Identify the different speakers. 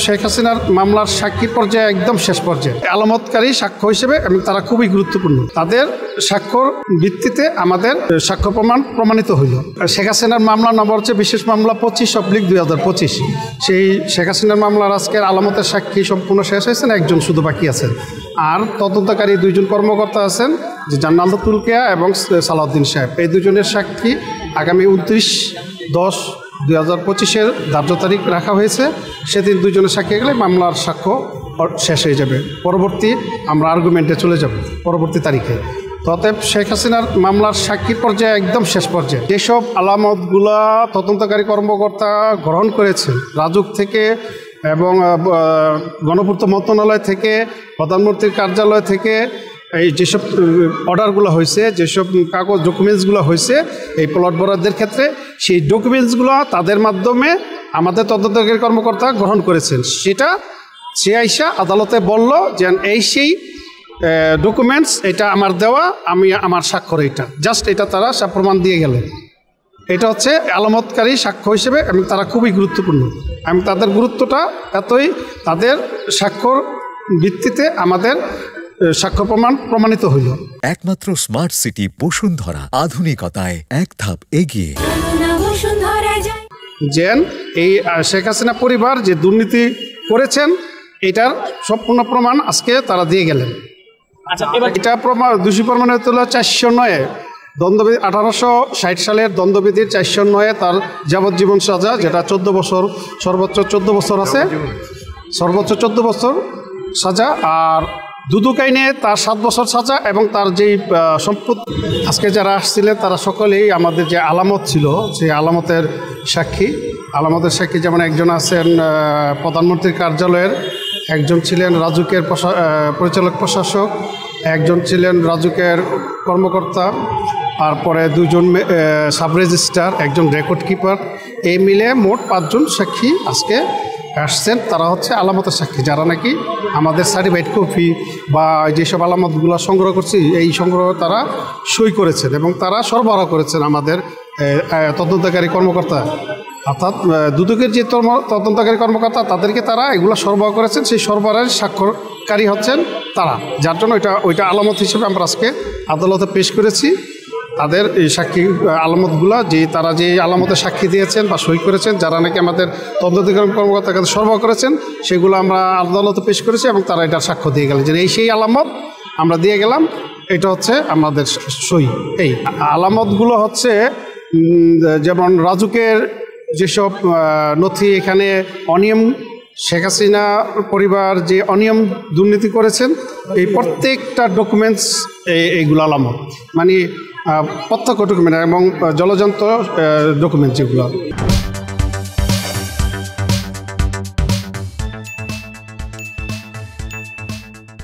Speaker 1: শেখ হাসিনার মামলার সাক্ষী পর্যায়ে একদম শেষ পর্যায়ে আলামতকারী সাক্ষ্য হিসেবে এবং তারা খুবই গুরুত্বপূর্ণ। তাদের সাক্ষ্যর ভিত্তিতে আমাদের সাক্ষ্য প্রমাণিত হইল। শেখ হাসিনার মামলা নম্বর হচ্ছে বিশেষ মামলা 25/2025। সেই শেখ হাসিনার মামলার আজকের আলামতের সাক্ষী সম্পূর্ণ শেষ হয়েছেন, একজন শুধু বাকি আছেন। আর তদন্তকারী 2 জন কর্মকর্তা আছেন, যে জান্নাতুল তুলকিয়া এবং সালাউদ্দিন সাহেব। এই 2 জনের সাক্ষী আগামী 29/10/2025 ধার্য তারিখ রাখা হয়েছে। সেদিন 2 জনের সাক্ষী গেলে মামলার সাক্ষ্য শেষ হয়ে যাবে। পরবর্তী আমরা আর্গুমেন্টে চলে যাব পরবর্তী তারিখে। অতএব শেখ হাসিনার মামলার সাক্ষী পর্যায়ে একদম শেষ পর্যায়ে যেসব আলামতগুলা তদন্তকারী কর্মকর্তা গ্রহণ করেছেন রাজুক থেকে এবং গণপূর্ত মন্ত্রণালয় থেকে, প্রধানমন্ত্রীর কার্যালয় থেকে, এই যেসব অর্ডারগুলো হয়েছে, যেসব কাগজ ডকুমেন্টসগুলো হয়েছে এই প্লট বরাদ্দের ক্ষেত্রে, সেই ডকুমেন্টসগুলো তাদের মাধ্যমে আমাদের তদন্তকারী কর্মকর্তা গ্রহণ করেছেন। সেটা সে আইসা আদালতে বলল যে এই সেই ডকুমেন্টস, এটা আমার দেওয়া, আমি আমার স্বাক্ষর, এটা জাস্ট এটা তারা প্রমাণ দিয়ে গেলেন। এটা হচ্ছে আলামতকারী সাক্ষ্য হিসেবে এবং তারা খুবই গুরুত্বপূর্ণ। এবং তাদের গুরুত্বটা এতই, তাদের স্বাক্ষর ভিত্তিতে আমাদের সাক্ষ্য প্রমাণিত হইল।
Speaker 2: একমাত্র স্মার্ট সিটি বসুন্ধরা, আধুনিকতায় এক ধাপ এগিয়ে।
Speaker 1: যেন এই শেখ হাসিনা পরিবার যে দুর্নীতি করেছেন এটার সম্পূর্ণ প্রমাণ আজকে তারা দিয়ে গেলেন। এটা প্রমাণ দোষী প্রমাণ হল 409 দ্বন্দ্ববিধি 1860 সালের দ্বন্দ্ববিধির 409 তার যাবজ্জীবন সাজা, যেটা 14 বছর, সর্বোচ্চ 14 বছর আছে, সর্বোচ্চ 14 বছর সাজা। আর দুদক আইনে তার 7 বছর সাজা এবং তার যেই সম্পত্তি। আজকে যারা আসছিলেন তারা সকলেই আমাদের যে আলামত ছিল সেই আলামতের সাক্ষী। আলামতের সাক্ষী যেমন একজন আছেন প্রধানমন্ত্রীর কার্যালয়ের, একজন ছিলেন রাজুকের পরিচালক প্রশাসক, একজন ছিলেন রাজুকের কর্মকর্তা, তারপরে 2 জন সাব রেজিস্ট্রার, একজন রেকর্ড কিপার। এই মিলে মোট 5 জন সাক্ষী আজকে আসছেন। তারা হচ্ছে আলামতের সাক্ষী, যারা নাকি আমাদের সার্টিফাইড কপি বা যেসব আলামতগুলো সংগ্রহ করছি এই সংগ্রহ তারা সই করেছেন এবং তারা সরবরাহ করেছেন আমাদের তদন্তকারী কর্মকর্তা, অর্থাৎ দুদকের যে তদন্তকারী কর্মকর্তা তাদেরকে তারা এগুলো সরবরাহ করেছেন। সেই সরবরাহের স্বাক্ষরকারী হচ্ছেন তারা, যার জন্য ওইটা আলামত হিসেবে আমরা আজকে আদালতে পেশ করেছি। তাদের এই সাক্ষী আলামতগুলো যে তারা যে আলামতে সাক্ষী দিয়েছেন বা সই করেছেন, যারা নাকি আমাদের তদন্তকারী কর্মকর্তার কাছে সরবরাহ করেছেন, সেগুলো আমরা আদালতে পেশ করেছি এবং তারা এটার সাক্ষ্য দিয়ে গেলেন যে এই সেই আলামত আমরা দিয়ে গেলাম, এটা হচ্ছে আমাদের সই। এই আলামতগুলো হচ্ছে যেমন রাজুকের যেসব নথি, এখানে অনিয়ম, শেখ হাসিনা পরিবার যে অনিয়ম দুর্নীতি করেছেন এই প্রত্যেকটা ডকুমেন্টস এইগুলো আলামত, মানে প্রত্যক্ষ ডকুমেন্ট এবং জলযন্ত্র ডকুমেন্ট যেগুলো।